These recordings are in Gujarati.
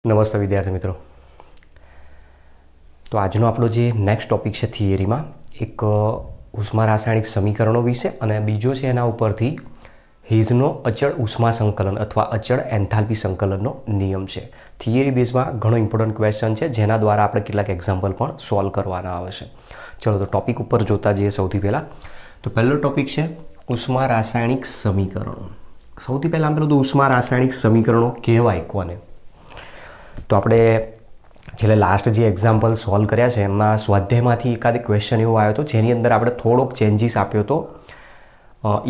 નમસ્તે વિદ્યાર્થી મિત્રો. તો આજનો આપણો જે નેક્સ્ટ ટોપિક છે થિયરીમાં એક ઉષ્મા રાસાયણિક સમીકરણો વિશે અને બીજો છે એના ઉપરથી હિઝનો અચળ ઉષ્મા સંકલન અથવા અચળ એન્થાલ્પી સંકલનનો નિયમ છે. થિયરી બેઝમાં ઘણો ઇમ્પોર્ટન્ટ ક્વેશ્ચન છે જેના દ્વારા આપણે કેટલાક એક્ઝામ્પલ પણ સોલ્વ કરવાના આવે છે. ચલો તો ટોપિક ઉપર જોતા જઈએ. સૌથી પહેલાં તો પહેલો ટોપિક છે ઉષ્મા રાસાયણિક સમીકરણો. સૌથી પહેલાં પેલું તો ઉષ્મા રાસાયણિક સમીકરણો કહેવાય કોને? તો આપણે છેલ્લે લાસ્ટ જે એક્ઝામ્પલ સોલ્વ કર્યા છે એમના સ્વાધ્યાયમાંથી એકાદ ક્વેશ્ચન એવો આવ્યો હતો જેની અંદર આપણે થોડોક ચેન્જીસ આપ્યો હતો.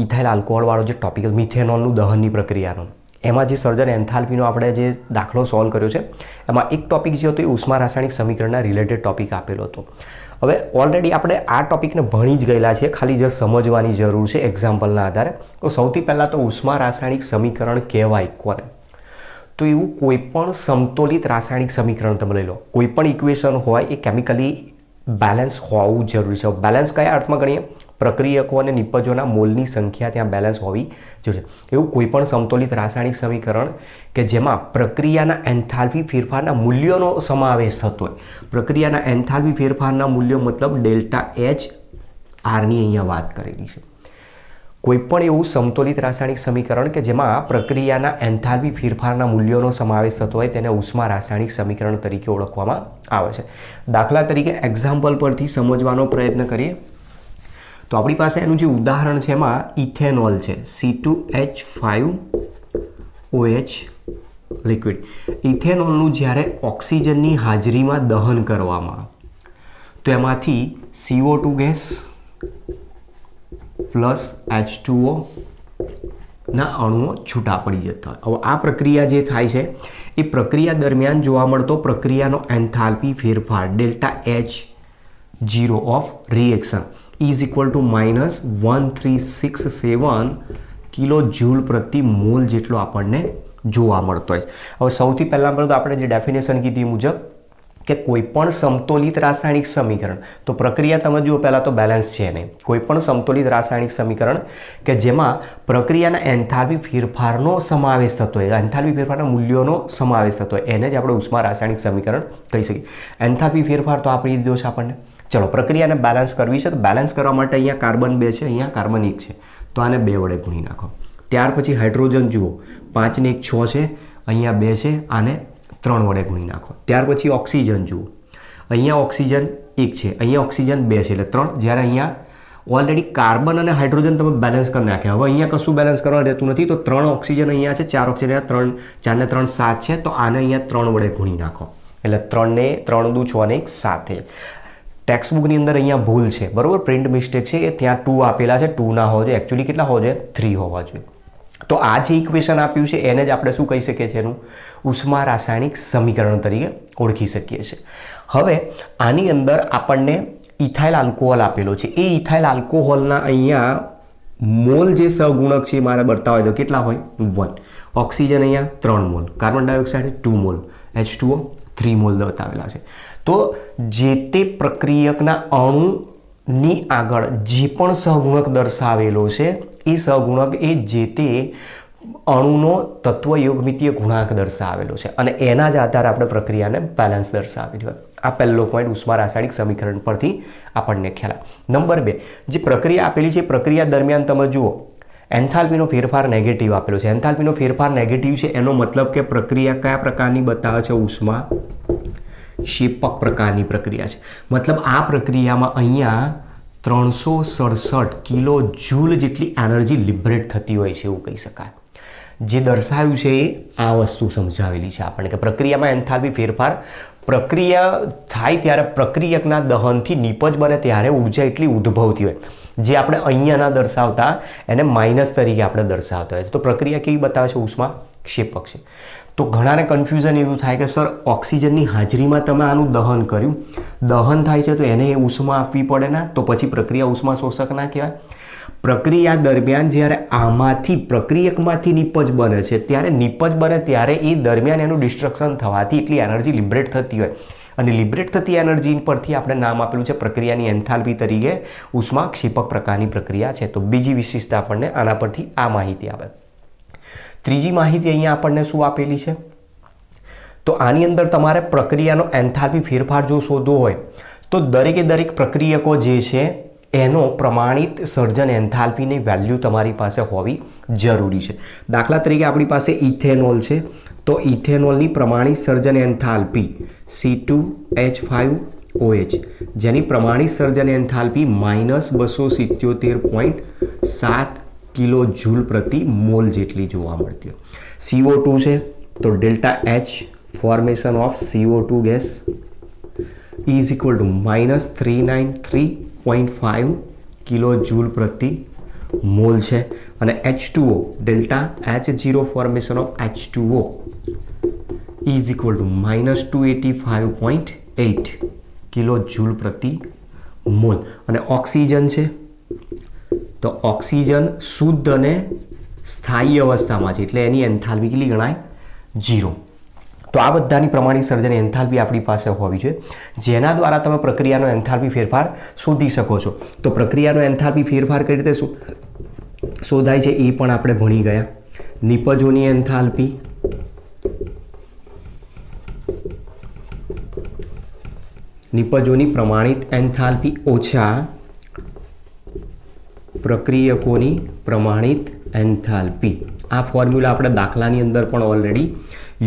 ઇથાઇલ આલ્કોહોલવાળો જે ટોપિક મિથેનોલનું દહનની પ્રક્રિયાનો, એમાં જે સર્જન એન્થાલ્પીનો આપણે જે દાખલો સોલ્વ કર્યો છે એમાં એક ટોપિક જે હતો એ ઉષ્મા રાસાયણિક સમીકરણના રિલેટેડ ટોપિક આપેલો હતો. હવે ઓલરેડી આપણે આ ટોપિકને ભણી જ ગયેલા છીએ, ખાલી જ સમજવાની જરૂર છે એક્ઝામ્પલના આધારે. તો સૌથી પહેલાં તો ઉષ્મા રાસાયણિક સમીકરણ કહેવાય કોને? તો એવું કોઈ પણ સમતોલિત રાસાયણિક સમીકરણ તમે લઈ લો, કોઈ પણ ઇક્વેશન હોય એ કેમિકલી બેલેન્સ હોવું જરૂરી છે. બેલેન્સ કયા અર્થમાં ગણીએ? પ્રક્રિયકો અને નિપજોના મોલની સંખ્યા ત્યાં બેલેન્સ હોવી જોઈએ. એવું કોઈ પણ સમતોલિત રાસાયણિક સમીકરણ કે જેમાં પ્રક્રિયાના એન્થાલ્પી ફેરફારના મૂલ્યોનો સમાવેશ થતો હોય. પ્રક્રિયાના એન્થાલ્પી ફેરફારના મૂલ્યો મતલબ ડેલ્ટા એચ આરની અહીંયા વાત કરેલી છે. કોઈપણ એવું સમતોલિત રાસાયણિક સમીકરણ કે જેમાં પ્રક્રિયાના એન્થાલ્પી ફેરફારના મૂલ્યોનો સમાવેશ થતો હોય તેને ઉષ્મા રાસાયણિક સમીકરણ તરીકે ઓળખવામાં આવે છે. દાખલા તરીકે એક્ઝામ્પલ પરથી સમજવાનો પ્રયત્ન કરીએ તો આપણી પાસે એનું જે ઉદાહરણ છે એમાં ઇથેનોલ છે, C2H5OH લિક્વિડ. ઇથેનોલનું જ્યારે ઓક્સિજનની હાજરીમાં દહન કરવામાં તો એમાંથી CO2 ગેસ પ્લસ H2O ના અણુઓ છૂટા પડી જતા હોય. હવે આ પ્રક્રિયા જે થાય છે એ પ્રક્રિયા દરમિયાન જોવા મળતો પ્રક્રિયાનો એન્થાલ્પી ફેરફાર delta H0 of reaction is equal to -1367 kilo joule પ્રતિ મોલ જેટલો આપણને જોવા મળતો હોય. હવે સૌથી પહેલાં તો આપણે જે ડેફિનેશન કીધી મુજબ કે કોઈ પણ સમતોલિત રાસાયણિક સમીકરણ, તો પ્રક્રિયા તમે જુઓ પહેલાં તો બેલેન્સ છે નહીં. કોઈ પણ સમતોલિત રાસાયણિક સમીકરણ કે જેમાં પ્રક્રિયાના એન્થાલ્પી ફેરફારનો સમાવેશ થતો હોય, એન્થાલ્પી ફેરફારના મૂલ્યોનો સમાવેશ થતો હોય એને જ આપણે ઉષ્મા રાસાયણિક સમીકરણ કહી શકીએ. એન્થાલ્પી ફેરફાર તો આપણી દીધો છે આપણને. ચલો પ્રક્રિયાને બેલેન્સ કરવી છે તો બેલેન્સ કરવા માટે અહીંયા કાર્બન 2 છે, અહીંયા કાર્બન 1 છે, તો આને 2 વડે ગુણી નાખો. ત્યાર પછી હાઇડ્રોજન જુઓ 5 ને 1 6 છે, અહીંયા 2 છે, આને 3 વડે ગુણી નાખો. ત્યાર પછી ઓક્સિજન જુઓ, અહીંયા ઓક્સિજન 1 છે, અહીંયા ઓક્સિજન 2 છે એટલે 3. જ્યારે અહીંયા ઓલરેડી કાર્બન અને હાઇડ્રોજન તમે બેલેન્સ કરી નાખ્યા. હવે અહીંયા કશું બેલેન્સ કરવાનું રહેતું નથી, તો 3 ઓક્સિજન અહીંયા છે, 4 ઓક્સિજન અહીંયા, 4 ને 3 7 છે, તો આને અહીંયા 3 વડે ગુણી નાખો એટલે 3 ને 3 દુ 6 ને 1 7. ટેક્સ્ટબુકની અંદર અહીંયા ભૂલ છે, બરાબર, પ્રિન્ટ મિસ્ટેક છે, એ ત્યાં 2 આપેલા છે, 2 ના હોવા જોઈએ, એકચ્યુઅલી કેટલા હોવા જોઈએ? 3 હોવા જોઈએ. તો આ જે ઇક્વેશન આપ્યું છે એને જ આપણે શું કહી શકીએ છીએ? એનું ઉષ્મા રાસાયણિક સમીકરણ તરીકે ઓળખી શકીએ છીએ. હવે આની અંદર આપણને ઇથાઇલ આલ્કોહોલ આપેલો છે. એ ઇથાઇલ આલ્કોહોલના અહીંયા મોલ જે સહગુણક છે મારે બતાવે તો કેટલા હોય? 1. ઓક્સિજન અહીંયા 3 mall, carbon dioxide 2 mall, H2O 3 mall બતાવેલા છે. તો જે તે પ્રક્રિયકના અણુની આગળ જે પણ સહગુણક દર્શાવેલો છે એ સહગુણક એ જે તે અણુનો તત્વ યોગમિતીય ગુણાંક દર્શાવેલો છે અને એના જ આધારે આપણે પ્રક્રિયાને બેલેન્સ દર્શાવેલી હોય. આ પહેલો પોઈન્ટ ઉષ્મા રાસાયણિક સમીકરણ પરથી આપણને ખ્યાલ આવે. નંબર 2, જે પ્રક્રિયા આપેલી છે પ્રક્રિયા દરમિયાન તમે જુઓ એન્થાલ્પીનો ફેરફાર નેગેટિવ આપેલો છે. એન્થાલ્પીનો ફેરફાર નેગેટિવ છે એનો મતલબ કે પ્રક્રિયા કયા પ્રકારની બતાવે છે? ઉષ્મા ક્ષેપક પ્રકારની પ્રક્રિયા છે. મતલબ આ પ્રક્રિયામાં અહીંયા 367 કિલો જૂલ જેટલી એનર્જી લિબરેટ થતી હોય છે એવું કહી શકાય. જે દર્શાવ્યું છે એ આ વસ્તુ સમજાવેલી છે આપણને કે પ્રક્રિયામાં એન્થાલ્પી ફેરફાર પ્રક્રિયા થાય ત્યારે પ્રક્રિયકના દહનથી નિપજ બને ત્યારે ઉર્જા એટલી ઉદ્ભવતી હોય જે આપણે અહીંયા ના દર્શાવતા એને માઇનસ તરીકે આપણે દર્શાવતા હોય. તો પ્રક્રિયા કેવી બતાવે છે? ઉષ્મા ક્ષેપક છે. તો ઘણાને કન્ફ્યુઝન એવું થાય કે સર ઓક્સિજનની હાજરીમાં તમે આનું દહન કર્યું, દહન થાય છે તો એને એ ઉષ્મા આપવી પડે ના, તો પછી પ્રક્રિયા ઉષ્મા શોષક ના કહેવાય? પ્રક્રિયા દરમિયાન જ્યારે આમાંથી પ્રક્રિયકમાંથી નિપજ બને છે ત્યારે નિપજ બને ત્યારે એ દરમિયાન એનું ડિસ્ટ્રક્શન થવાથી એટલી એનર્જી લિબરેટ થતી હોય અને લિબરેટ થતી એનર્જી પરથી આપણે નામ આપેલું છે પ્રક્રિયાની એન્થાલ્પી તરીકે ઉષ્મા ક્ષેપક પ્રકારની પ્રક્રિયા છે. તો બીજી વિશેષતા આપણને આના પરથી આ માહિતી આવે. ત્રીજી માહિતી અહીંયા આપણને શું આપેલી છે? તો આની અંદર તમારે પ્રક્રિયાનો એન્થાલ્પી ફેરફાર જો શોધવો હોય તો દરેકે દરેક પ્રક્રિયકો જે છે એનો પ્રમાણિત સર્જન એન્થાલ્પીની વેલ્યુ તમારી પાસે હોવી જરૂરી છે. દાખલા તરીકે આપણી પાસે ઇથેનોલ છે, તો ઇથેનોલની પ્રમાણિત સર્જન એન્થાલ્પી C2H5OH જેની પ્રમાણિત સર્જન એન્થાલ્પી -277.7 કિલો જૂલ પ્રતિ મોલ જેટલી જોવા મળતી હોય. CO2 છે તો delta H formation of CO2 gas is equal to -393.5 kilo joule પ્રતિ મોલ છે. અને H2O delta H0 formation of H2O is equal to -285.8 kilo joule પ્રતિ મોલ. અને ઓક્સિજન છે તો ઓક્સિજન શુદ્ધ અને સ્થાયી અવસ્થામાં છે એટલે એની એન્થાલ્પી કેટલી ગણાય? 0. તો આ બધાની પ્રમાણિત સર્જન એન્થાલ્પી આપણી પાસે હોવી જોઈએ, જેના દ્વારા તમે પ્રક્રિયાનો એન્થાલ્પી ફેરફાર શોધી શકો છો. તો પ્રક્રિયાનો એન્થાલ્પી ફેરફાર કઈ રીતે શોધાય છે એ પણ આપણે ભણી ગયા. નિપજોની એન્થાલ્પી, નિપજોની પ્રમાણિત એન્થાલ્પી ઓછા પ્રક્રિયકોની પ્રમાણિત એન્થાલ્પી. આ ફોર્મ્યુલા આપણે દાખલાની અંદર પણ ઓલરેડી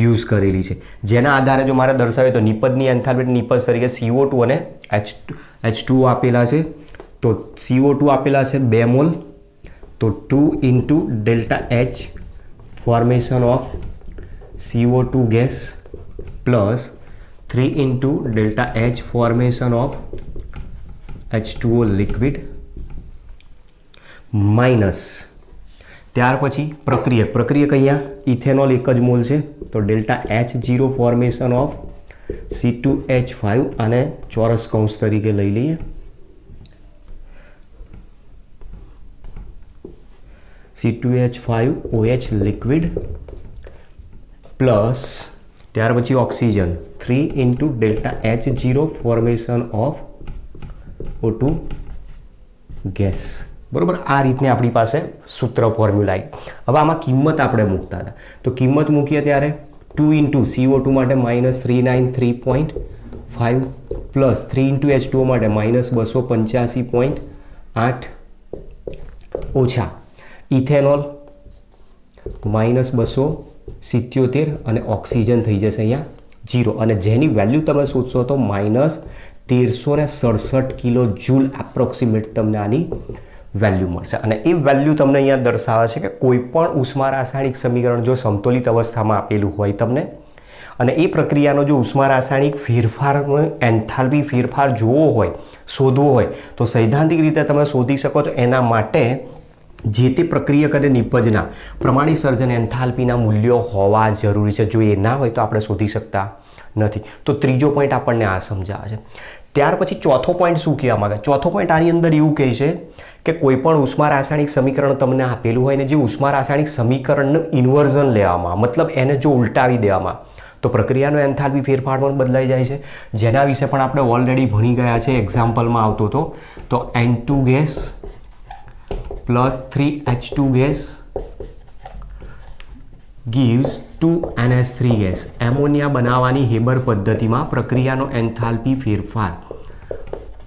યુઝ કરેલી છે, જેના આધારે જો મારે દર્શાવે તો નિપજની એન્થાલ્પી નિપજ તરીકે CO2 અને H2O આપેલા છે. તો CO2 આપેલા છે 2 મોલ, તો 2 into delta H formation of CO2 gas plus 3 into delta H formation of H2O liquid minus ત્યાર પછી પ્રક્રિયક અહીંયા ઇથેનોલ 1 જ મોલ છે તો delta H0 formation of C2H5 અને ચોરસ કૌંસ તરીકે લઈ લઈએ. C2H5OH લિક્વિડ પ્લસ ત્યાર પછી oxygen 3 into delta H0 formation of O2 gas. બરાબર, આ રીતની આપણી પાસે સૂત્ર ફોર્મ્યુલા આવી. હવે આમાં કિંમત આપણે મૂકતા હતા તો કિંમત મૂકીએ ત્યારે 2 ઇન્ટુ CO2 માટે -393.5 પ્લસ 3 ઇન્ટુ H2O માટે -285.8 ઓછા ઇથેનોલ -277 અને ઓક્સિજન થઈ જશે અહીંયા 0 અને જેની વેલ્યુ તમે શોધશો તો -1367 કિલો જૂલ એપ્રોક્સિમેટ તમને આની વેલ્યુ મળશે. અને એ વેલ્યુ તમને અહીંયા દર્શાવે છે કે કોઈ પણ ઉષ્મા રાસાયણિક સમીકરણ જો સમતોલિત અવસ્થામાં આપેલું હોય તમને અને એ પ્રક્રિયાનો જો ઉષ્મા રાસાયણિક ફેરફારનો એન્થાલ્પી ફેરફાર જોવો હોય, શોધવો હોય તો સૈદ્ધાંતિક રીતે તમે શોધી શકો છો. એના માટે જે તે પ્રક્રિયક અને નિપજના પ્રમાણિત સર્જન એન્થાલ્પીના મૂલ્યો હોવા જરૂરી છે. જો એ ના હોય તો આપણે શોધી શકતા નથી. તો ત્રીજો પોઈન્ટ આપણને આ સમજાવે છે. ત્યાર પછી ચોથો પોઈન્ટ શું કહેવા માંગે? ચોથો પોઈન્ટ આની અંદર એવું કહે છે કે કોઈ પણ ઉષ્મા રાસાયણિક સમીકરણ તમને આપેલું હોય ને જે ઉષ્મા રાસાયણિક સમીકરણનું ઇન્વર્ઝન લેવામાં, મતલબ એને જો ઉલટાવી દેવામાં તો પ્રક્રિયાનો એન્થાલ્પી ફેરફાર પણ બદલાઈ જાય છે, જેના વિશે પણ આપણે ઓલરેડી ભણી ગયા છે. એક્ઝામ્પલમાં આવતો હતો તો N2 gas plus 3H2 gas gives 2NH3 gas. Ammonia બનાવવાની હેબર પદ્ધતિમાં પ્રક્રિયાનો એન્થાલ્પી ફેરફાર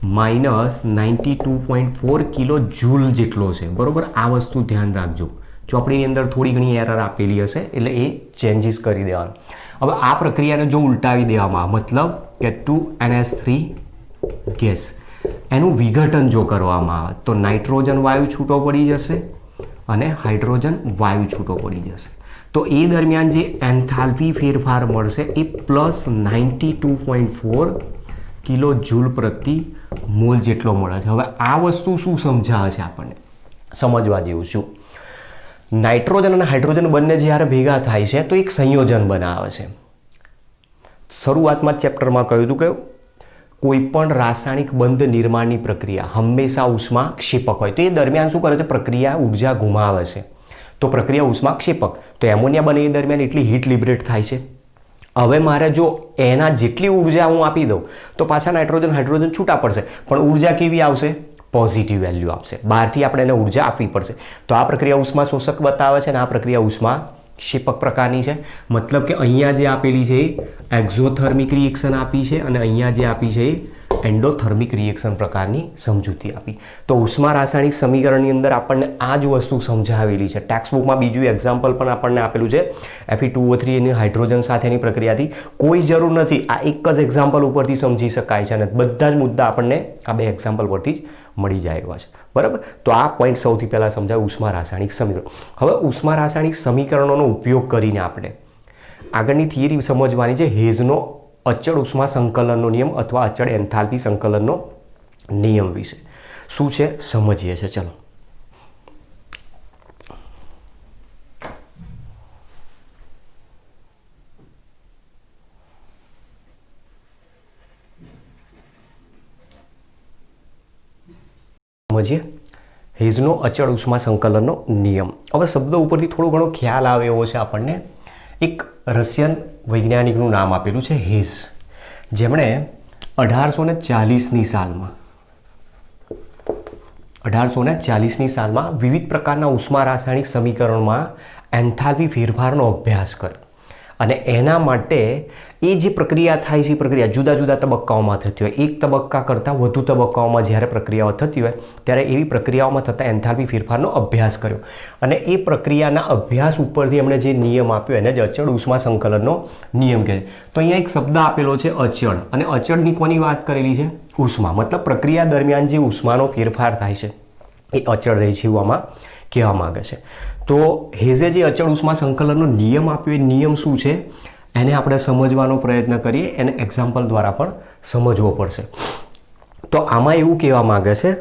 -92.4 કિલો જૂલ જેટલો છે. બરોબર, આ વસ્તુ ધ્યાન રાખજો. ચોપડીની અંદર થોડી ઘણી એરર આપેલી હશે એટલે એ ચેન્જીસ કરી દેવાનું. હવે આ પ્રક્રિયાને જો ઉલટાવી દેવામાં મતલબ કે 2NH3 ગેસ એનું વિઘટન જો કરવામાં આવે તો નાઇટ્રોજન વાયુ છૂટો પડી જશે અને હાઇડ્રોજન વાયુ છૂટો પડી જશે. તો એ દરમિયાન જે એન્થાલ્પી ફેરફાર મળશે એ +92.4 કિલો જૂલ પ્રતિ મોલ જેટલો મળે છે. હવે આ વસ્તુ શું સમજાવે છે આપણને સમજવા જેવું શું? નાઇટ્રોજન અને હાઇડ્રોજન બંને જ્યારે ભેગા થાય છે તો એક સંયોજન બનાવે છે. શરૂઆતમાં ચેપ્ટરમાં કહ્યું હતું કે કોઈ પણ રાસાયણિક બંધ નિર્માણની પ્રક્રિયા હંમેશા ઉષ્મા ક્ષેપક હોય. તો એ દરમિયાન શું કરે છે? પ્રક્રિયા ઉર્જા ગુમાવે છે. તો પ્રક્રિયા ઉષ્મા ક્ષેપક, તો એમોનિયા બને એ દરમિયાન એટલી હીટ લિબરેટ થાય છે. હવે મારે જો એના જેટલી ઉર્જા હું આપી દઉં તો પાછા નાઇટ્રોજન હાઇડ્રોજન છૂટા પડશે, પણ ઉર્જા કેવી આવશે? પોઝિટિવ વેલ્યુ આપશે. બહારથી આપણે એને ઉર્જા આપવી પડશે. તો આ પ્રક્રિયા ઉષ્મા શોષક બતાવે છે અને આ પ્રક્રિયા ઉષ્મા ક્ષેપક પ્રકારની છે, મતલબ કે અહીંયા જે આપેલી છે એ એક્ઝોથર્મિક રિએક્શન આપી છે અને અહીંયા જે આપી છે એ એન્ડોથર્મિક રિએક્શન પ્રકારની સમજૂતી આપી. તો ઉષ્મા રાસાયણિક સમીકરણની અંદર આપણને આ જ વસ્તુ સમજાવેલી છે. ટેક્સ્ટબુકમાં બીજું એક્ઝામ્પલ પણ આપણને આપેલું છે Fe2O3 એની હાઇડ્રોજન સાથેની પ્રક્રિયાથી. કોઈ જરૂર નથી, આ એક જ એક્ઝામ્પલ ઉપરથી સમજી શકાય છે અને બધા જ મુદ્દા આપણને આ બે એક્ઝામ્પલ પરથી જ મળી જાય એવા છે. બરાબર, તો આ પોઈન્ટ સૌથી પહેલાં સમજાય ઉષ્મા રાસાયણિક સમીકરણ. હવે ઉષ્મા રાસાયણિક સમીકરણોનો ઉપયોગ કરીને આપણે આગળની થિયરી સમજવાની છે હેઝનો અચળ ઉષ્મા સંકલનનો નિયમ અથવા અચળ એન્થાલ્પી સંકલનનો નિયમ વિશે. શું છે સમજીએ છે. ચલો, સમજીએ હેઝનો અચળ ઉષ્મા સંકલનનો નિયમ. હવે શબ્દ ઉપરથી થોડો ઘણો ખ્યાલ આવે એવો છે આપણને. એક રશિયન વૈજ્ઞાનિકનું નામ આપેલું છે હેઝ, જેમણે 1840ની સાલમાં વિવિધ પ્રકારના ઉષ્મા રાસાયણિક સમીકરણમાં એન્થાલ્પી ફેરફારનો અભ્યાસ કર્યો અને એના માટે એ જે પ્રક્રિયા થાય છે એ પ્રક્રિયા જુદા જુદા તબક્કાઓમાં થતી હોય. એક તબક્કા કરતાં વધુ તબક્કાઓમાં જ્યારે પ્રક્રિયાઓ થતી હોય ત્યારે એવી પ્રક્રિયાઓમાં થતા એન્થાલ્પી ફેરફારનો અભ્યાસ કર્યો અને એ પ્રક્રિયાના અભ્યાસ ઉપરથી એમણે જે નિયમ આપ્યો એને જ અચળ ઉષ્મા સંકલનનો નિયમ કહે છે. તો અહીંયા એક શબ્દ આપેલો છે અચળ, અને અચળની કોની વાત કરેલી છે? ઉષ્મા. મતલબ પ્રક્રિયા દરમિયાન જે ઉષ્માનો ફેરફાર થાય છે એ અચળ રહે છે એવું આમાં કહેવા માંગે છે. તો હેઝે જે અચળ ઉષ્મા સંકલનનો નિયમ આપ્યો એ નિયમ શું છે એને આપણે સમજવાનો પ્રયત્ન કરીએ. એને એક્ઝામ્પલ દ્વારા પણ સમજવો પડશે. તો આમાં એવું કહેવા માંગે છે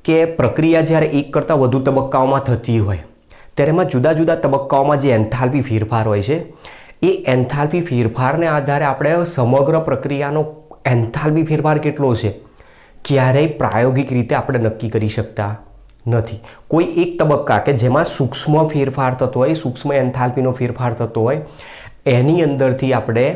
કે પ્રક્રિયા જ્યારે એક કરતાં વધુ તબક્કાઓમાં થતી હોય ત્યારે એમાં જુદા જુદા તબક્કાઓમાં જે એન્થાલ્પી ફેરફાર હોય છે એ એન્થાલ્પી ફેરફારને આધારે આપણે સમગ્ર પ્રક્રિયાનો એન્થાલ્પી ફેરફાર કેટલો છે ક્યારેય પ્રાયોગિક રીતે આપણે નક્કી કરી શકતા નથી. કોઈ એક તબક્કા કે જેમાં સૂક્ષ્મ ફેરફાર થતો હોય, સૂક્ષ્મ એન્થાલ્પીનો ફેરફાર થતો હોય, એની અંદરથી આપણે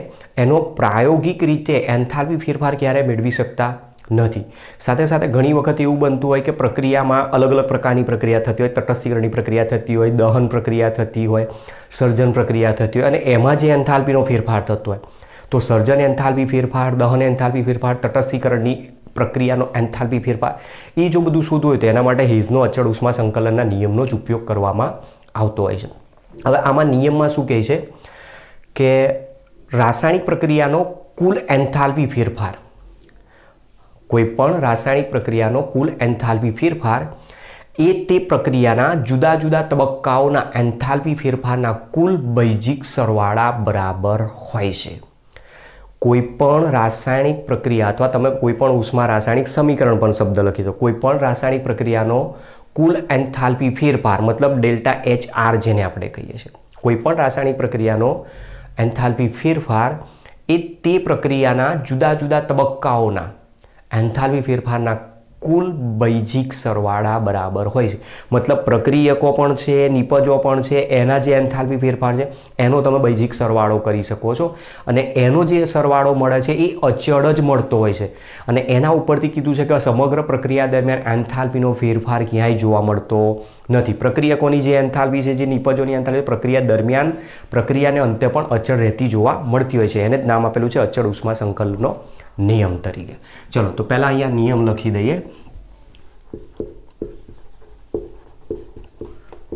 એનો પ્રાયોગિક રીતે એન્થાલ્પી ફેરફાર ક્યારેય મેળવી શકતા નથી. સાથે સાથે ઘણી વખત એવું બનતું હોય કે પ્રક્રિયામાં અલગ અલગ પ્રકારની પ્રક્રિયા થતી હોય, તટસ્થીકરણની પ્રક્રિયા થતી હોય, દહન પ્રક્રિયા થતી હોય, સર્જન પ્રક્રિયા થતી હોય અને એમાં જે એન્થાલ્પીનો ફેરફાર થતો હોય તો સર્જન એન્થાલ્પી ફેરફાર, દહન એન્થાલ્પી ફેરફાર, તટસ્થીકરણની પ્રક્રિયાનો એન્થાલ્પી ફેરફાર, એ જો બધું શોધવું હોય તો એના માટે હેઝનો અચળ ઉષ્મા સંકલનના નિયમનો જ ઉપયોગ કરવામાં આવતો હોય છે. હવે આમાં નિયમમાં શું કહે છે કે રાસાયણિક પ્રક્રિયાનો કુલ એન્થાલ્પી ફેરફાર, કોઈ પણ રાસાયણિક પ્રક્રિયાનો કુલ એન્થાલ્પી ફેરફાર એ તે પ્રક્રિયાના જુદા જુદા તબક્કાઓના એન્થાલ્પી ફેરફારના કુલ બૈજિક સરવાળા બરાબર હોય છે. કોઈ પણ રાસાયણિક પ્રક્રિયા અથવા તમે કોઈ પણ ઉષ્મા રાસાયણિક સમીકરણ પણ શબ્દ લખી દો, કોઈ પણ રાસાયણિક પ્રક્રિયાનો કુલ એન્થાલ્પી ફેરફાર મતલબ ડેલ્ટા HR જેને આપણે કહીએ છીએ, કોઈ પણ રાસાયણિક પ્રક્રિયાનો એન્થાલ્પી ફેરફાર એ તે પ્રક્રિયાના જુદા જુદા તબક્કાઓના એન્થાલ્પી ફેરફારના કુલ બૈજિક સરવાળા બરાબર હોય છે. મતલબ પ્રક્રિયકો પણ છે, નિપજો પણ છે, એના જે એન્થાલ્પી ફેરફાર છે એનો તમે બૈજિક સરવાળો કરી શકો છો અને એનો જે સરવાળો મળે છે એ અચળ જ મળતો હોય છે. અને એના ઉપરથી કીધું છે કે સમગ્ર પ્રક્રિયા દરમિયાન એન્થાલ્પીનો ફેરફાર ક્યાંય જોવા મળતો નથી. પ્રક્રિયકોની જે એન્થાલ્પી છે, જે નિપજોની એન્થાલ્પી પ્રક્રિયા દરમિયાન પ્રક્રિયાને અંતે પણ અચળ રહેતી જોવા મળતી હોય છે. એને જ નામ આપેલું છે અચળ ઉષ્મા સંકલનનો નિયમ તરીકે. ચલો, તો પહેલાં અહીંયા નિયમ લખી દઈએ.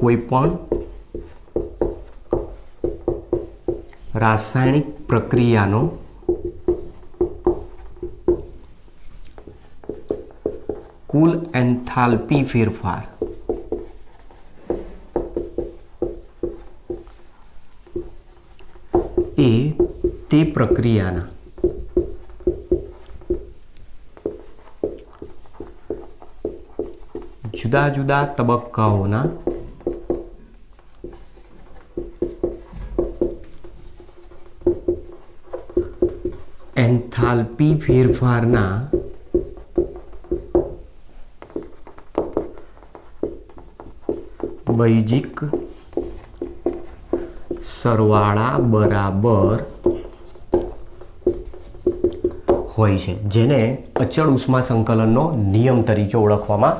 કોઈ પણ રાસાયણિક પ્રક્રિયાનો કુલ એન્થાલ્પી ફેરફાર એ તે પ્રક્રિયાના જુદા જુદા તબક્કાઓના એન્થાલ્પી ફેરફારના બૈજિક સરવાળા બરાબર હોય છે, જેને અચળ ઉષ્મા સંકલનનો નિયમ તરીકે ઓળખવામાં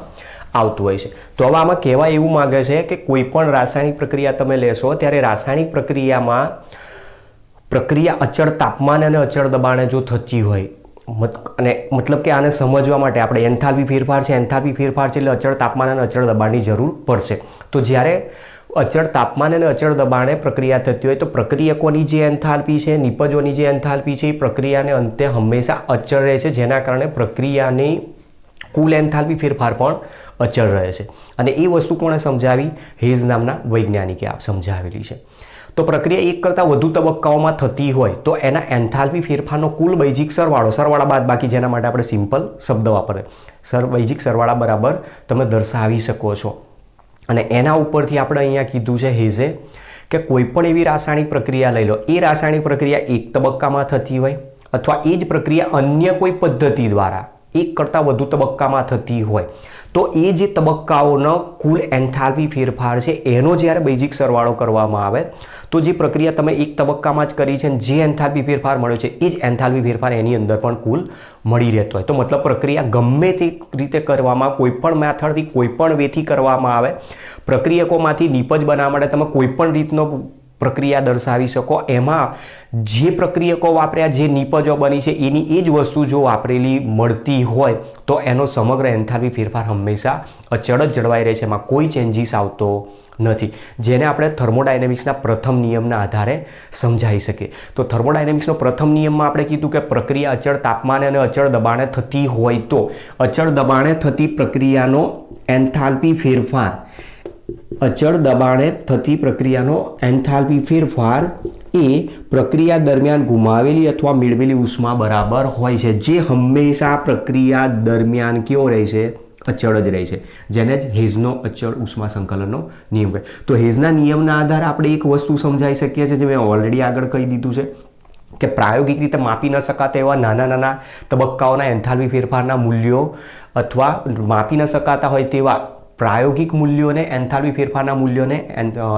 આવતું હોય છે. તો હવે આમાં કહેવા એવું માગે છે કે કોઈ પણ રાસાયણિક પ્રક્રિયા તમે લેશો ત્યારે રાસાયણિક પ્રક્રિયામાં પ્રક્રિયા અચળ તાપમાન અને અચળ દબાણે જો થતી હોય અને મતલબ કે આને સમજવા માટે આપણે એન્થાલ્પી ફેરફાર છે, એન્થાલ્પી ફેરફાર છે એટલે અચળ તાપમાન અને અચળ દબાણની જરૂર પડશે. તો જ્યારે અચળ તાપમાન અને અચળ દબાણે પ્રક્રિયા થતી હોય તો પ્રક્રિયકોની જે એન્થાલ્પી છે, નિપજોની જે એન્થાલ્પી છે એ પ્રક્રિયાને અંતે હંમેશા અચળ રહે છે, જેના કારણે પ્રક્રિયાની કુલ એન્થાલ્પી ફેરફાર પણ અચળ રહે છે. અને એ વસ્તુ કોણે સમજાવી? હેઝ નામના વૈજ્ઞાનિકે સમજાવેલી છે. તો પ્રક્રિયા એક કરતાં વધુ તબક્કાઓમાં થતી હોય તો એના એન્થાલ્પી ફેરફારનો કુલ બૈજિક સરવાળો, સરવાળા બાદ બાકી, જેના માટે આપણે સિમ્પલ શબ્દ વાપરે, બૈજિક સરવાળા બરાબર તમે દર્શાવી શકો છો. અને એના ઉપરથી આપણે અહીંયા કીધું છે હેઝે કે કોઈ પણ એવી રાસાયણિક પ્રક્રિયા લઈ લો, એ રાસાયણિક પ્રક્રિયા એક તબક્કામાં થતી હોય અથવા એ જ પ્રક્રિયા અન્ય કોઈ પદ્ધતિ દ્વારા એક કરતાં વધુ તબક્કામાં થતી હોય તો એ જે તબક્કાઓનો કુલ એન્થાલ્પી ફેરફાર છે એનો જ્યારે બૈજિક સરવાળો કરવામાં આવે તો જે પ્રક્રિયા તમે એક તબક્કામાં જ કરી છે જે એન્થાલ્પી ફેરફાર મળ્યો છે એ જ એન્થાલ્પી ફેરફાર એની અંદર પણ કુલ મળી રહેતો હોય. તો મતલબ પ્રક્રિયા ગમે તે રીતે કરવામાં, કોઈ પણ મેથડથી, કોઈ પણ વેથી કરવામાં આવે, પ્રક્રિયકોમાંથી નિપજ બનાવવા માટે તમે કોઈ પણ રીતનો પ્રક્રિયા દર્શાવી શકો. એમાં જે પ્રક્રિયકો વાપર્યા, જે નિપજો બની છે એની એ જ વસ્તુ જો વાપરેલી મળતી હોય તો એનો સમગ્ર એન્થાલ્પી ફેરફાર હંમેશા અચળ જ જળવાઈ રહે છે, એમાં કોઈ ચેન્જીસ આવતો નથી, જેને આપણે થર્મોડાયનેમિક્સના પ્રથમ નિયમના આધારે સમજાવી શકીએ. તો થર્મોડાયનેમિક્સનો પ્રથમ નિયમમાં આપણે કીધું કે પ્રક્રિયા અચળ તાપમાને અને અચળ દબાણે થતી હોય તો અચળ દબાણે થતી પ્રક્રિયાનો એન્થાલ્પી ફેરફાર, અચળ દબાણે થતી પ્રક્રિયાનો એન્થાલ્પી ફેરફાર એ પ્રક્રિયા દરમિયાન ગુમાવેલી અથવા મેળવેલી ઉષ્મા બરાબર હોય છે, જે હંમેશા પ્રક્રિયા દરમિયાન કેવો રહે છે? અચળ જ રહે છે, જેને જ હેઝનો અચળ ઉષ્મા સંકલનનો નિયમ કહે. તો હેઝના નિયમના આધારે આપણે એક વસ્તુ સમજાવી શકીએ છીએ, જે મેં ઓલરેડી આગળ કહી દીધું છે કે પ્રાયોગિક રીતે માપી ન શકાતા એવા નાના નાના તબક્કાઓના એન્થાલ્પી ફેરફારના મૂલ્યો અથવા માપી ન શકાતા હોય તેવા પ્રાયોગિક મૂલ્યોને, એન્થાલ્પી ફેરફારના મૂલ્યોને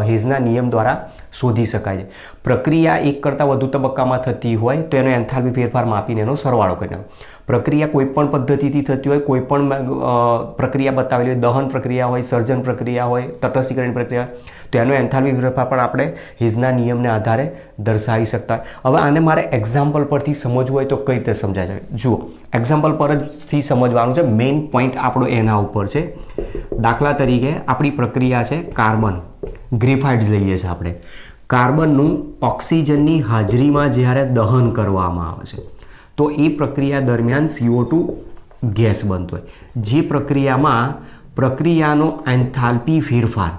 હેઝના નિયમ દ્વારા શોધી શકાય છે. પ્રક્રિયા એક કરતાં વધુ તબક્કામાં થતી હોય તો એનો એન્થાલ્પી ફેરફાર માપીને એનો સરવાળો કરી નાખો. પ્રક્રિયા કોઈ પણ પદ્ધતિથી થતી હોય, કોઈ પણ પ્રક્રિયા બતાવેલી હોય, દહન પ્રક્રિયા હોય, સર્જન પ્રક્રિયા હોય, તટસ્થીકરણ પ્રક્રિયા હોય, તો એનો એન્થાલ્પી ફેરફાર પણ આપણે હેઝના નિયમને આધારે દર્શાવી શકતા હોય. હવે આને મારે એક્ઝામ્પલ પરથી સમજવું હોય તો કઈ રીતે સમજાય છે? જુઓ, એક્ઝામ્પલ પરથી સમજવાનું છે. મેઇન પોઈન્ટ આપણો એના ઉપર છે. દાખલા તરીકે આપણી પ્રક્રિયા છે કાર્બન, ગ્રેફાઇટ્સ લઈએ છીએ આપણે. કાર્બનનું ઓક્સિજનની હાજરીમાં જ્યારે દહન કરવામાં આવે છે તો એ પ્રક્રિયા દરમિયાન CO2 ગેસ બનતો હોય, જે પ્રક્રિયામાં પ્રક્રિયાનો એન્થાલ્પી ફેરફાર,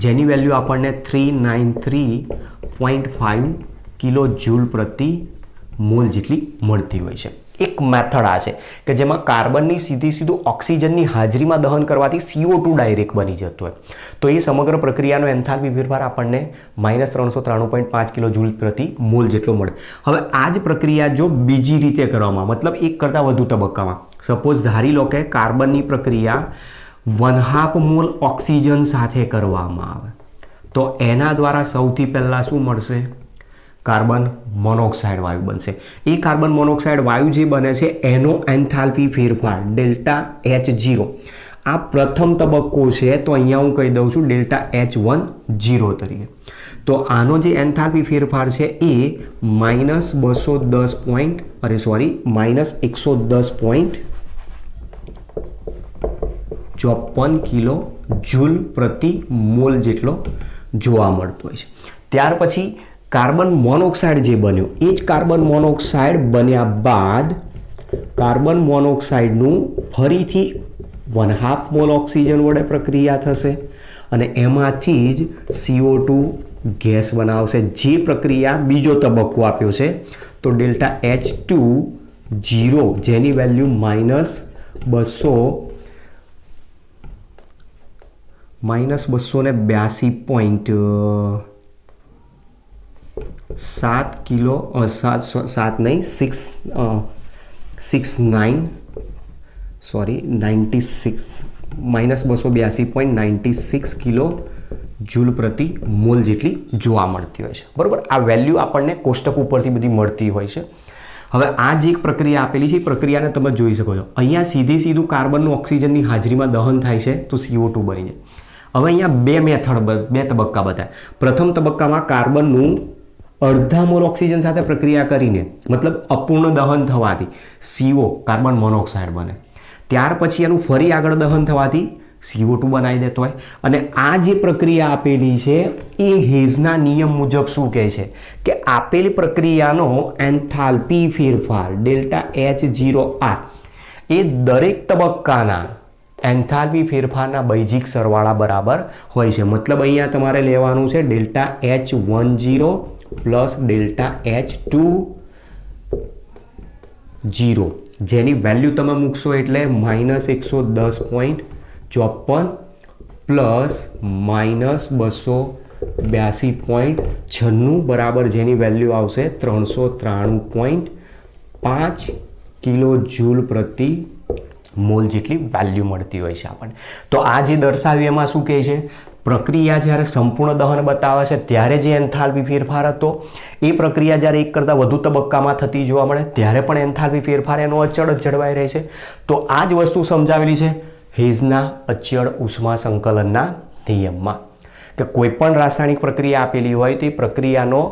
જેની વેલ્યુ આપણને 393.5 કિલો જૂલ પ્રતિ મોલ જેટલી મળતી હોય છે. એક મેથડ આ છે કે જેમાં કાર્બનની સીધું ઓક્સિજનની હાજરીમાં દહન કરવાથી CO2 ડાયરેક્ટ બની જતો હોય. તો એ સમગ્ર પ્રક્રિયાનો એન્થાલ્પી ફેરફાર આપણને -393.5 કિલો જૂલ પ્રતિ મોલ જેટલો મળે. હવે આ જ પ્રક્રિયા જો બીજી રીતે કરવામાં, મતલબ એક કરતાં વધુ તબક્કામાં, સપોઝ ધારી લો કે કાર્બનની પ્રક્રિયા 1/2 મોલ ઓક્સિજન સાથે કરવામાં આવે તો એના દ્વારા સૌથી પહેલાં શું મળશે? કાર્બન મોનોક્સાઇડ વાયુ બનશે. એ કાર્બન મોનોક્સાઇડ વાયુ જે બને છે એનો એન્થાલ્પી ફેરફાર ડેલ્ટા H0, આ પ્રથમ તબક્કો છે તો અહીંયા હું કહી દઉં છું ડેલ્ટા H1 0 તરીકે. તો આનો જે એન્થાલ્પી ફેરફાર છે એ -110 કિલો જૂલ પ્રતિ મોલ જેટલો જોવા મળતો હોય છે. ત્યાર પછી કાર્બન મોનોક્સાઇડ જે બન્યો એ જ કાર્બન મોનોક્સાઇડ બન્યા બાદ કાર્બન મોનોક્સાઇડનું ફરીથી 1/2 મોલ ઓક્સિજન વડે પ્રક્રિયા થશે અને એમાંથી જ CO2 ગેસ બનાવશે, જે પ્રક્રિયા બીજો તબક્કો આપ્યો છે તો ડેલ્ટા H2 0, જેની વેલ્યુ -282.7 કિલો 282.96 કિલો જૂલ પ્રતિ મોલ જેટલી જોવા મળતી હોય છે. બરાબર, આ વેલ્યુ આપણને કોષ્ટક ઉપરથી બધી મળતી હોય છે. હવે આ જે એક પ્રક્રિયા આપેલી છે એ પ્રક્રિયાને તમે જોઈ શકો છો. અહીંયા સીધું કાર્બનનું ઓક્સિજનની હાજરીમાં દહન થાય છે તો CO2 બની જાય. હવે અહીંયા બે તબક્કા બતાવ્યા. પ્રથમ તબક્કામાં કાર્બનનું અડધા મોલ ઓક્સિજન સાથે પ્રક્રિયા કરીને મતલબ અપૂર્ણ દહન થવાથી CO કાર્બન મોનોક્સાઇડ બને. ત્યાર પછી એનું ફરી આગળ દહન થવાથી CO2 બનાવી દેતો હોય. અને આ જે પ્રક્રિયા આપેલી છે એ હેઝના નિયમ મુજબ શું કહે છે કે આપેલી પ્રક્રિયાનો એન્થાલ્પી ફેરફાર ડેલ્ટા H0R એ દરેક તબક્કાના એન્થાલ્પી ફેરફારના બૈજિક સરવાળા બરાબર હોય છે. મતલબ અહીંયા તમારે લેવાનું છે delta H10 plus delta H20 જેની વેલ્યુ તમે મૂકશો એટલે -110.54 પ્લસ -282.96 બરાબર જેની વેલ્યુ આવશે 393.5 કિલો જૂલ પ્રતિ મોલ જેટલી વેલ્યુ મળતી હોય છે આપણને. તો આ જે દર્શાવ્યું એમાં શું કહે છે પ્રક્રિયા જ્યારે સંપૂર્ણ દહન બતાવે છે ત્યારે જે એન્થાલ્પી ફેરફાર હતો એ પ્રક્રિયા જ્યારે એક કરતાં વધુ તબક્કામાં થતી જોવા મળે ત્યારે પણ એન્થાલ્પી ફેરફાર એનો અચળ જળવાઈ રહે છે. તો આ જ વસ્તુ સમજાવેલી છે હેઝના અચળ ઉષ્મા સંકલનના નિયમમાં કે કોઈ પણ રાસાયણિક પ્રક્રિયા આપેલી હોય તો એ પ્રક્રિયાનો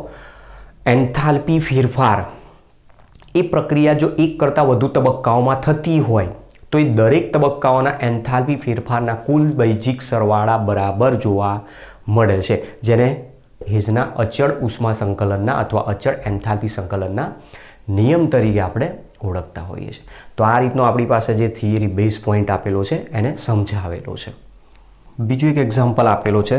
એન્થાલ્પી ફેરફાર એ પ્રક્રિયા જો એક કરતાં વધુ તબક્કાઓમાં થતી હોય તો એ દરેક તબક્કાઓના એન્થાલ્પી ફેરફારના કુલ બૈજિક સરવાળા બરાબર જોવા મળે છે જેને હેઝના અચળ ઉષ્મા સંકલનના અથવા અચળ એન્થાલ્પી સંકલનના નિયમ તરીકે આપણે ઓળખતા હોઈએ છીએ. તો આ રીતનો આપણી પાસે જે થિયરી બેઝ પોઈન્ટ આપેલો છે એને સમજાવેલો છે. બીજું એક એક્ઝામ્પલ આપેલો છે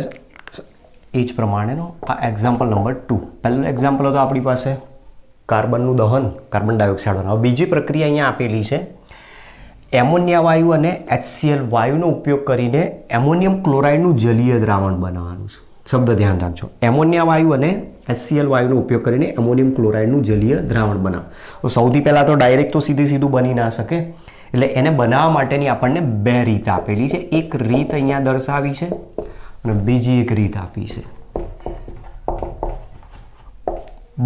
એ જ પ્રમાણેનો આ એક્ઝામ્પલ નંબર 2. પહેલું એક્ઝામ્પલ હતો આપણી પાસે કાર્બનનું દહન કાર્બન ડાયોક્સાઇડ. હવે બીજી પ્રક્રિયા અહીંયા આપેલી છે એમોનિયા વાયુ અને HCl વાયુનો ઉપયોગ કરીને એમોનિયમ ક્લોરાઇડનું જલીય દ્રાવણ બનાવવાનું છે. શબ્દ ધ્યાન રાખજો, એમોનિયા વાયુ અને HCl વાયુનો ઉપયોગ કરીને એમોનિયમ ક્લોરાઇડનું જલીય દ્રાવણ બનાવો. તો સૌથી પહેલાં તો ડાયરેક્ટ તો સીધું બની ના શકે એટલે એને બનાવવા માટેની આપણને બે રીત આપેલી છે. એક રીત અહીંયા દર્શાવી છે અને બીજી એક રીત આપી છે.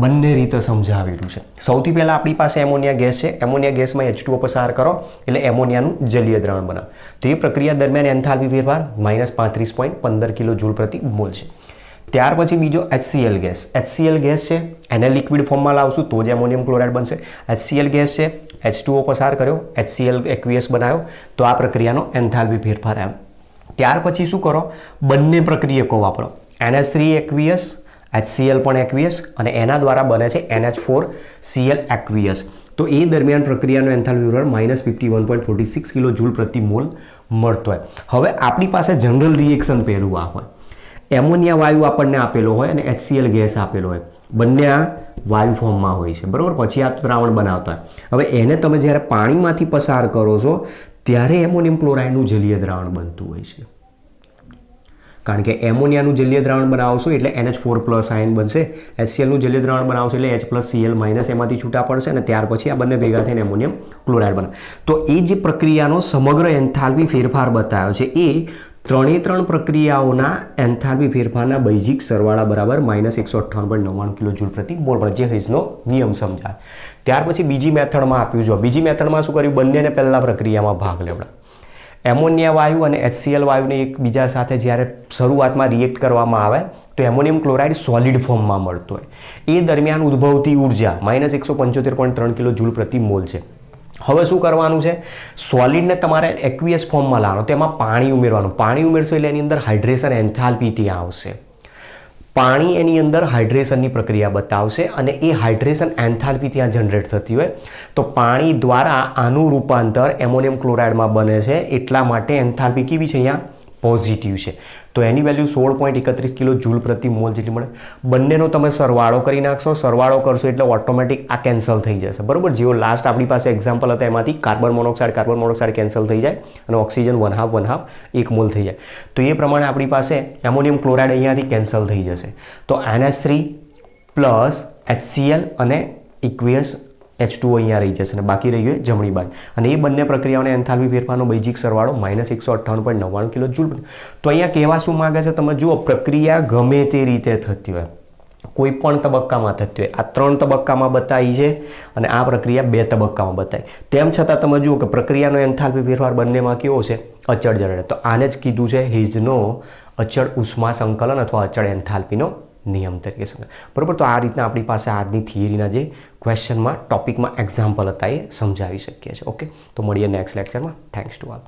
બંને રીતે સમજાવેલું છે. સૌથી પહેલાં આપણી પાસે એમોનિયા ગેસ છે. એમોનિયા ગેસમાં H2O પસાર કરો એટલે એમોનિયાનું જલીય દ્રાવણ બનાવો. તો એ પ્રક્રિયા દરમિયાન એન્થાલ્પી ફેરફાર -35.15 કિલો જૂલ પ્રતિ મોલ છે. ત્યાર પછી બીજો HCl ગેસ. HCl ગેસ છે એને લિક્વિડ ફોર્મમાં લાવશું તો જ એમોનિયમ ક્લોરાઇડ બનશે. HCl ગેસ છે H2O પસાર કર્યો HCl એક્વિયસ બનાવ્યો તો આ પ્રક્રિયાનો એન્થાલ્પી ફેરફાર આવ્યો. ત્યાર પછી શું કરો બંને પ્રક્રિયકો વાપરો NH3 એક્વિયસ HCl પણ એક્વિયસ અને એના દ્વારા બને છે NH4Cl એક્વિયસ. તો એ દરમિયાન પ્રક્રિયાનો એન્થાલ્પી ફેરફાર -51.46 કિલો જૂલ પ્રતિ મોલ મળતો હોય. હવે આપણી પાસે જનરલ રિએક્શન પહેલું આ હોય એમોનિયા વાયુ આપણને આપેલો હોય અને HCl ગેસ આપેલો હોય. બંને આ વાયુ ફોર્મમાં હોય છે બરાબર. પછી આ દ્રાવણ બનાવતા હોય. હવે એને તમે જ્યારે પાણીમાંથી પસાર કરો છો ત્યારે એમોનિયમ ક્લોરાઇડનું જલીય દ્રાવણ બનતું હોય છે. કારણ કે એમોનિયાનું જલીય દ્રાવણ બનાવશો એટલે NH4+ આયન બનશે. HClનું જલીય દ્રાવણ બનાવશો એટલે H+Cl- એમાંથી છૂટા પડશે અને ત્યાર પછી આ બંને ભેગા થઈને એમોનિયમ ક્લોરાઇડ બને. તો એ જે પ્રક્રિયાનો સમગ્ર એન્થાલ્પી ફેરફાર બતાવ્યો છે એ ત્રણ પ્રક્રિયાઓના એન્થાલ્પી ફેરફારના બૈજિક સરવાળા બરાબર -158.99 કિલો જૂલ પ્રતિ મોલ પણ જે હેઝનો નિયમ સમજાય. ત્યાર પછી બીજી મેથડમાં આપ્યું જો બીજી મેથડમાં શું કર્યું બંનેને પહેલા પ્રક્રિયામાં ભાગ લેવડા. એમોનિયા વાયુ અને HCl વાયુને એકબીજા સાથે જ્યારે શરૂઆતમાં રિએક્ટ કરવામાં આવે તો એમોનિયમ ક્લોરાઇડ સોલિડ ફોર્મમાં મળતો હોય. એ દરમિયાન ઉદ્ભવતી ઉર્જા -175.3 કિલો જૂલ પ્રતિ મોલ છે. હવે શું કરવાનું છે સોલિડને તમારે એક્વિયસ ફોર્મમાં લાવવાનો તેમાં પાણી ઉમેરવાનું. પાણી ઉમેરશો એટલે એની અંદર હાઇડ્રેશન એન્થાલ્પી ત્યાં આવશે. પાણી એની અંદર હાઇડ્રેશનની પ્રક્રિયા બતાવશે અને એ હાઇડ્રેશન એન્થાલ્પી ત્યાં જનરેટ થતી હોય તો પાણી દ્વારા આનું રૂપાંતર એમોનિયમ ક્લોરાઇડમાં બને છે. એટલા માટે એન્થાલ્પી કેવી છે અહીંયા પોઝિટિવ છે. તો એની વેલ્યુ 16.31 કિલો જૂલ પ્રતિ મોલ જેટલી મળે. બંનેનો તમે સરવાળો કરી નાખશો. સરવાળો કરશો એટલે ઓટોમેટિક આ કેન્સલ થઈ જશે બરાબર. જેવો લાસ્ટ આપણી પાસે એક્ઝામ્પલ હતા એમાંથી કાર્બન મોનોક્સાઇડ કેન્સલ થઈ જાય અને ઓક્સિજન 1/2 1 મોલ થઈ જાય. તો એ પ્રમાણે આપણી પાસે એમોનિયમ ક્લોરાઇડ અહીંયાથી કેન્સલ થઈ જશે. તો NH3 પ્લસ HCl અને ઇક્વિયસ H2O અહીંયા રહી જશે અને બાકી રહી ગયું જમણી બાજુ. અને એ બંને પ્રક્રિયાઓને એન્થાલ્પી ફેરફારનો બૈજિક સરવાળો -158.99 કિલો જૂલ. તો અહીંયા કહેવા શું માંગે છે તમે જુઓ પ્રક્રિયા ગમે તે રીતે થતી હોય કોઈ પણ તબક્કામાં થતી હોય. આ 3 તબક્કામાં બતાવી છે અને આ પ્રક્રિયા 2 તબક્કામાં બતાવી. તેમ છતાં તમે જુઓ કે પ્રક્રિયાનો એન્થાલ્પી ફેરફાર બંનેમાં કેવો છે? અચળ જળહળે. તો આને જ કીધું છે હિઝનો અચળ ઉષ્મા સંકલન અથવા અચળ એન્થાલ્પીનો નિયમ તરીકે સમજાય. બરાબર. તો આ રીતના આપણી પાસે આજની થિયરીના જે ક્વેશ્ચનમાં ટોપિકમાં એક્ઝામ્પલ હતા એ સમજાવી શકીએ છીએ. ઓકે, તો મળીએ નેક્સ્ટ લેક્ચરમાં. Thanks to all.